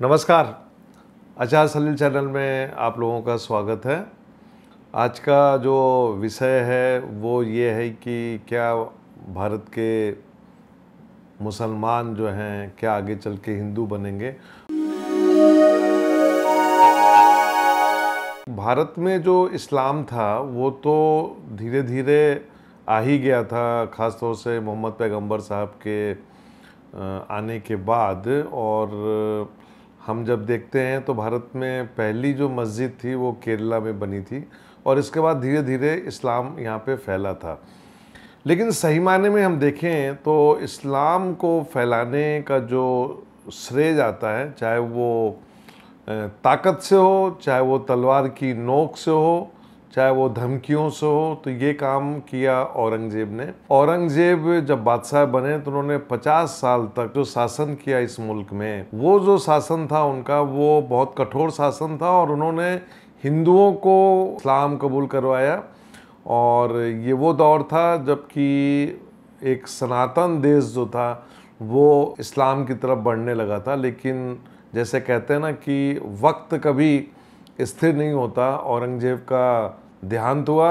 नमस्कार। आचार्य सलील चैनल में आप लोगों का स्वागत है। आज का जो विषय है वो ये है कि क्या भारत के मुसलमान जो हैं क्या आगे चल के हिंदू बनेंगे। भारत में जो इस्लाम था वो तो धीरे धीरे आ ही गया था, ख़ास तौर से मोहम्मद पैगंबर साहब के आने के बाद। और हम जब देखते हैं तो भारत में पहली जो मस्जिद थी वो केरला में बनी थी और इसके बाद धीरे धीरे इस्लाम यहाँ पे फैला था। लेकिन सही मायने में हम देखें तो इस्लाम को फैलाने का जो श्रेय जाता है, चाहे वो ताकत से हो, चाहे वो तलवार की नोक से हो, चाहे वो धमकियों से हो, तो ये काम किया औरंगजेब ने। औरंगजेब जब बादशाह बने तो उन्होंने 50 साल तक जो शासन किया इस मुल्क में, वो जो शासन था उनका वो बहुत कठोर शासन था और उन्होंने हिंदुओं को इस्लाम कबूल करवाया। और ये वो दौर था जबकि एक सनातन देश जो था वो इस्लाम की तरफ बढ़ने लगा था। लेकिन जैसे कहते हैं ना कि वक्त कभी स्थिर नहीं होता, औरंगजेब का देहांत हुआ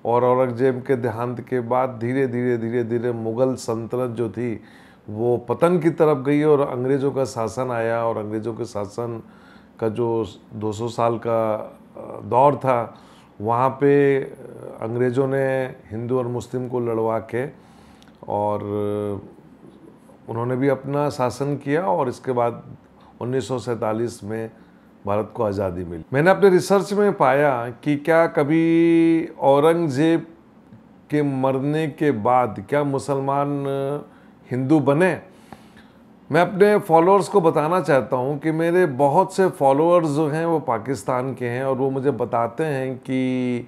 और औरंगजेब के देहांत के बाद धीरे धीरे मुग़ल सल्तनत जो थी वो पतन की तरफ गई और अंग्रेज़ों का शासन आया। और अंग्रेज़ों के शासन का जो 200 साल का दौर था, वहाँ पे अंग्रेज़ों ने हिंदू और मुस्लिम को लड़वा के और उन्होंने भी अपना शासन किया और इसके बाद 1947 में भारत को आज़ादी मिली। मैंने अपने रिसर्च में पाया कि क्या कभी औरंगजेब के मरने के बाद क्या मुसलमान हिंदू बने। मैं अपने फॉलोअर्स को बताना चाहता हूं कि मेरे बहुत से फॉलोअर्स जो हैं वो पाकिस्तान के हैं और वो मुझे बताते हैं कि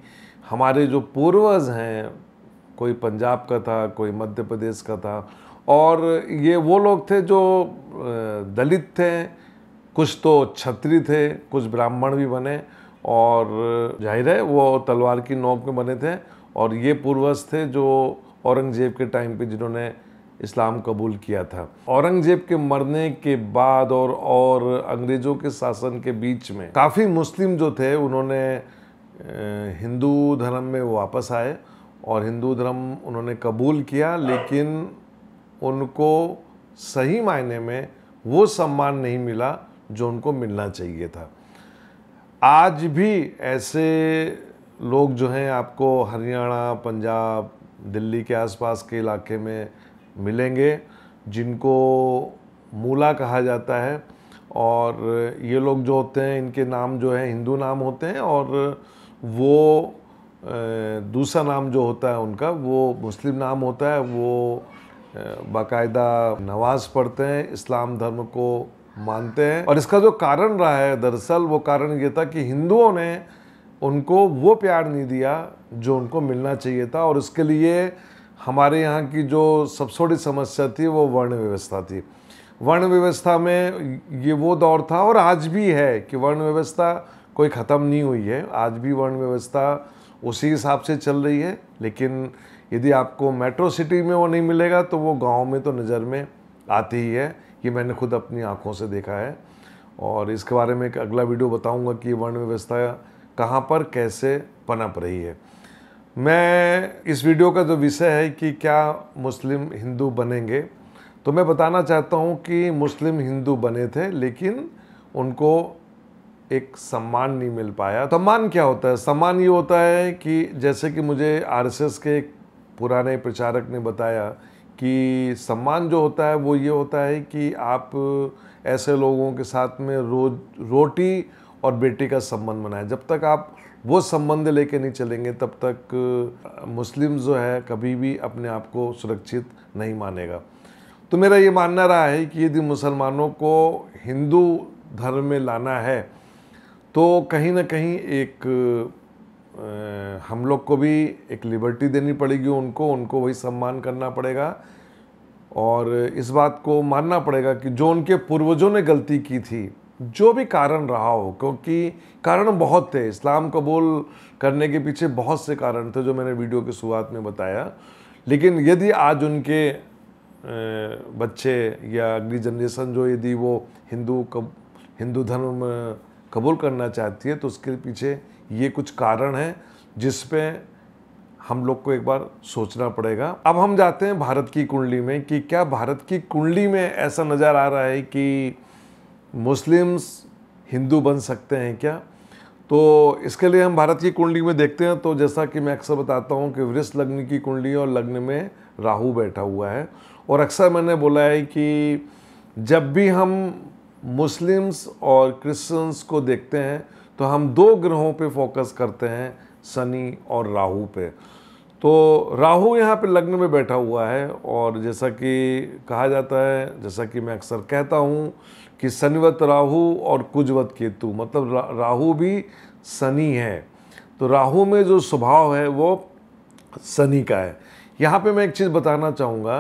हमारे जो पूर्वज हैं, कोई पंजाब का था, कोई मध्य प्रदेश का था, और ये वो लोग थे जो दलित थे, कुछ तो क्षत्रिय थे, कुछ ब्राह्मण भी बने और जाहिर है वो तलवार की नोक में बने थे। और ये पूर्वज थे जो औरंगजेब के टाइम पे जिन्होंने इस्लाम कबूल किया था। औरंगजेब के मरने के बाद और अंग्रेज़ों के शासन के बीच में काफ़ी मुस्लिम जो थे उन्होंने हिंदू धर्म में वापस आए और हिंदू धर्म उन्होंने कबूल किया। लेकिन उनको सही मायने में वो सम्मान नहीं मिला जो उनको मिलना चाहिए था। आज भी ऐसे लोग जो हैं आपको हरियाणा, पंजाब, दिल्ली के आसपास के इलाके में मिलेंगे जिनको मूला कहा जाता है। और ये लोग जो होते हैं इनके नाम जो है हिंदू नाम होते हैं और वो दूसरा नाम जो होता है उनका वो मुस्लिम नाम होता है। वो बाकायदा नमाज पढ़ते हैं, इस्लाम धर्म को मानते हैं। और इसका जो कारण रहा है, दरअसल वो कारण ये था कि हिंदुओं ने उनको वो प्यार नहीं दिया जो उनको मिलना चाहिए था। और इसके लिए हमारे यहाँ की जो सबसे बड़ी समस्या थी वो वर्ण व्यवस्था थी। वर्ण व्यवस्था में ये वो दौर था और आज भी है कि वर्ण व्यवस्था कोई ख़त्म नहीं हुई है, आज भी वर्ण व्यवस्था उसी हिसाब से चल रही है। लेकिन यदि आपको मेट्रो सिटी में वो नहीं मिलेगा तो वो गांव में तो नज़र में आती ही है। ये मैंने खुद अपनी आंखों से देखा है और इसके बारे में एक अगला वीडियो बताऊंगा कि वर्ण व्यवस्था कहाँ पर कैसे पनप रही है। मैं इस वीडियो का जो विषय है कि क्या मुस्लिम हिंदू बनेंगे, तो मैं बताना चाहता हूँ कि मुस्लिम हिंदू बने थे लेकिन उनको एक सम्मान नहीं मिल पाया। सम्मान क्या होता है? सम्मान ये होता है कि जैसे कि मुझे आरएसएस के एक पुराने प्रचारक ने बताया कि सम्मान जो होता है वो ये होता है कि आप ऐसे लोगों के साथ में रोटी और बेटी का संबंध बनाएं। जब तक आप वो संबंध लेके नहीं चलेंगे तब तक मुस्लिम जो है कभी भी अपने आप को सुरक्षित नहीं मानेगा। तो मेरा ये मानना रहा है कि यदि मुसलमानों को हिंदू धर्म में लाना है तो कहीं ना कहीं एक हम लोग को भी एक लिबर्टी देनी पड़ेगी, उनको वही सम्मान करना पड़ेगा और इस बात को मानना पड़ेगा कि जो उनके पूर्वजों ने गलती की थी, जो भी कारण रहा हो, क्योंकि कारण बहुत थे, इस्लाम कबूल करने के पीछे बहुत से कारण थे जो मैंने वीडियो की शुरुआत में बताया। लेकिन यदि आज उनके बच्चे या अगली जनरेशन जो यदि वो हिंदू हिंदू धर्म कबूल करना चाहती है, तो उसके पीछे ये कुछ कारण हैं जिस पे हम लोग को एक बार सोचना पड़ेगा। अब हम जाते हैं भारत की कुंडली में कि क्या भारत की कुंडली में ऐसा नज़र आ रहा है कि मुस्लिम्स हिंदू बन सकते हैं क्या। तो इसके लिए हम भारत की कुंडली में देखते हैं। तो जैसा कि मैं अक्सर बताता हूँ कि वृष लग्न की कुंडली और लग्न में राहु बैठा हुआ है, और अक्सर मैंने बोला है कि जब भी हम मुस्लिम्स और क्रिश्चियंस को देखते हैं तो हम दो ग्रहों पे फोकस करते हैं, शनि और राहु पे। तो राहु यहाँ पे लग्न में बैठा हुआ है, और जैसा कि कहा जाता है, जैसा कि मैं अक्सर कहता हूँ कि शनिवत राहु और कुजवत केतु, मतलब राहु भी शनि है। तो राहु में जो स्वभाव है वो शनि का है। यहाँ पे मैं एक चीज़ बताना चाहूँगा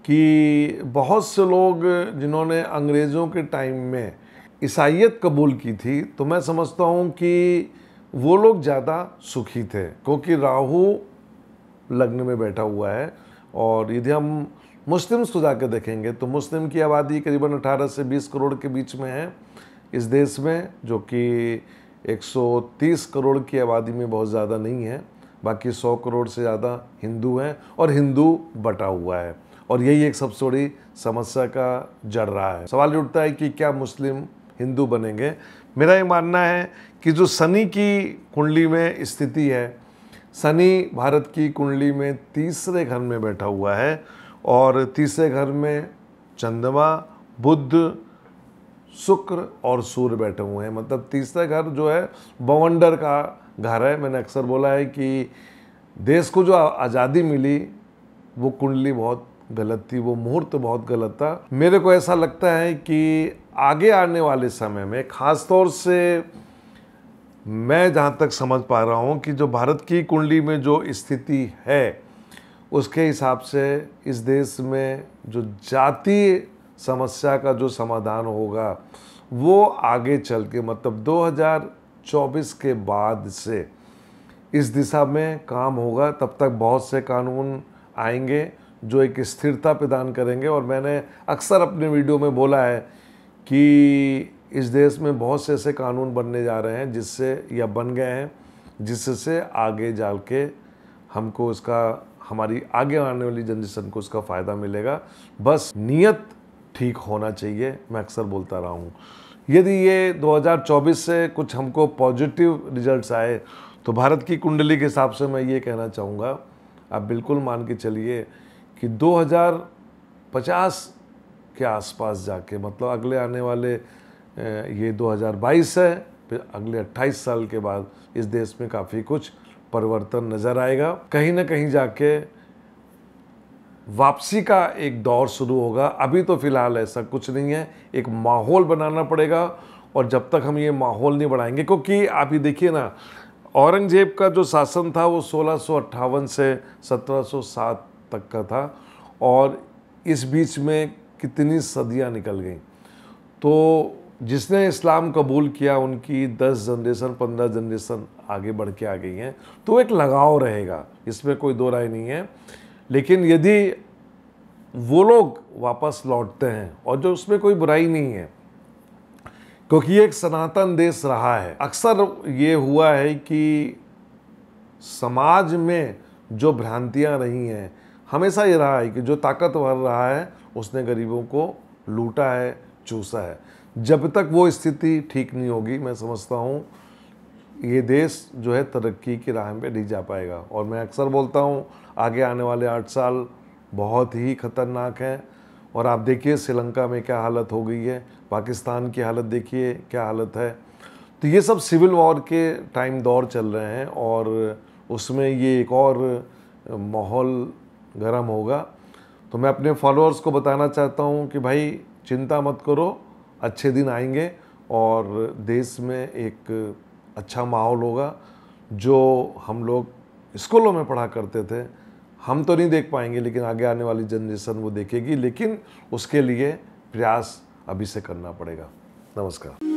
कि बहुत से लोग जिन्होंने अंग्रेज़ों के टाइम में ईसाईयत कबूल की थी, तो मैं समझता हूँ कि वो लोग ज़्यादा सुखी थे, क्योंकि राहु लग्न में बैठा हुआ है। और यदि हम मुस्लिम्स को जाकर देखेंगे तो मुस्लिम की आबादी करीबन 18 से 20 करोड़ के बीच में है इस देश में, जो कि 130 करोड़ की आबादी में बहुत ज़्यादा नहीं है। बाकी 100 करोड़ से ज़्यादा हिंदू हैं, और हिंदू बटा हुआ है, और यही एक सबसे बड़ी समस्या का जड़ रहा है। सवाल उठता है कि क्या मुस्लिम हिंदू बनेंगे। मेरा ये मानना है कि जो शनि की कुंडली में स्थिति है, शनि भारत की कुंडली में तीसरे घर में बैठा हुआ है, और तीसरे घर में चंद्रमा, बुध, शुक्र और सूर्य बैठे हुए हैं। मतलब तीसरा घर जो है बवंडर का घर है। मैंने अक्सर बोला है कि देश को जो आज़ादी मिली वो कुंडली बहुत गलत थी, वो मुहूर्त बहुत गलत था। मेरे को ऐसा लगता है कि आगे आने वाले समय में, ख़ास तौर से मैं जहाँ तक समझ पा रहा हूँ कि जो भारत की कुंडली में जो स्थिति है उसके हिसाब से इस देश में जो जातीय समस्या का जो समाधान होगा वो आगे चल के, मतलब 2024 के बाद से इस दिशा में काम होगा। तब तक बहुत से कानून आएंगे जो एक स्थिरता प्रदान करेंगे। और मैंने अक्सर अपने वीडियो में बोला है कि इस देश में बहुत से ऐसे कानून बनने जा रहे हैं जिससे, या बन गए हैं, जिससे आगे जा के हमको इसका, हमारी आगे आने वाली जनरेशन को इसका फ़ायदा मिलेगा। बस नीयत ठीक होना चाहिए, मैं अक्सर बोलता रहा हूँ। यदि ये 2024 से कुछ हमको पॉजिटिव रिजल्ट्स आए तो भारत की कुंडली के हिसाब से मैं ये कहना चाहूँगा, आप बिल्कुल मान के चलिए कि 2050 के आसपास जाके, मतलब अगले आने वाले ये 2022 है, फिर अगले 28 साल के बाद इस देश में काफ़ी कुछ परिवर्तन नज़र आएगा। कहीं ना कहीं जाके वापसी का एक दौर शुरू होगा। अभी तो फ़िलहाल ऐसा कुछ नहीं है, एक माहौल बनाना पड़ेगा। और जब तक हम ये माहौल नहीं बढ़ाएंगे, क्योंकि आप ये देखिए ना, औरंगजेब का जो शासन था वो 1658 से 1707 तक का था, और इस बीच में कितनी सदियां निकल गईं। तो जिसने इस्लाम कबूल किया उनकी 10 जनरेशन 15 जनरेशन आगे बढ़ के आ गई हैं, तो एक लगाव रहेगा, इसमें कोई दो राय नहीं है। लेकिन यदि वो लोग वापस लौटते हैं, और जो उसमें कोई बुराई नहीं है, क्योंकि ये एक सनातन देश रहा है। अक्सर ये हुआ है कि समाज में जो भ्रांतियां रही हैं, हमेशा ये रहा है कि जो ताकतवर रहा है उसने गरीबों को लूटा है, चूसा है। जब तक वो स्थिति ठीक नहीं होगी, मैं समझता हूँ ये देश जो है तरक्की की राह पे नहीं जा पाएगा। और मैं अक्सर बोलता हूँ आगे आने वाले 8 साल बहुत ही खतरनाक हैं। और आप देखिए श्रीलंका में क्या हालत हो गई है, पाकिस्तान की हालत देखिए क्या हालत है। तो ये सब सिविल वॉर के टाइम दौर चल रहे हैं, और उसमें ये एक और माहौल गर्म होगा। तो मैं अपने फॉलोअर्स को बताना चाहता हूँ कि भाई चिंता मत करो, अच्छे दिन आएंगे और देश में एक अच्छा माहौल होगा। जो हम लोग स्कूलों में पढ़ा करते थे हम तो नहीं देख पाएंगे, लेकिन आगे आने वाली जनरेशन वो देखेगी। लेकिन उसके लिए प्रयास अभी से करना पड़ेगा। नमस्कार।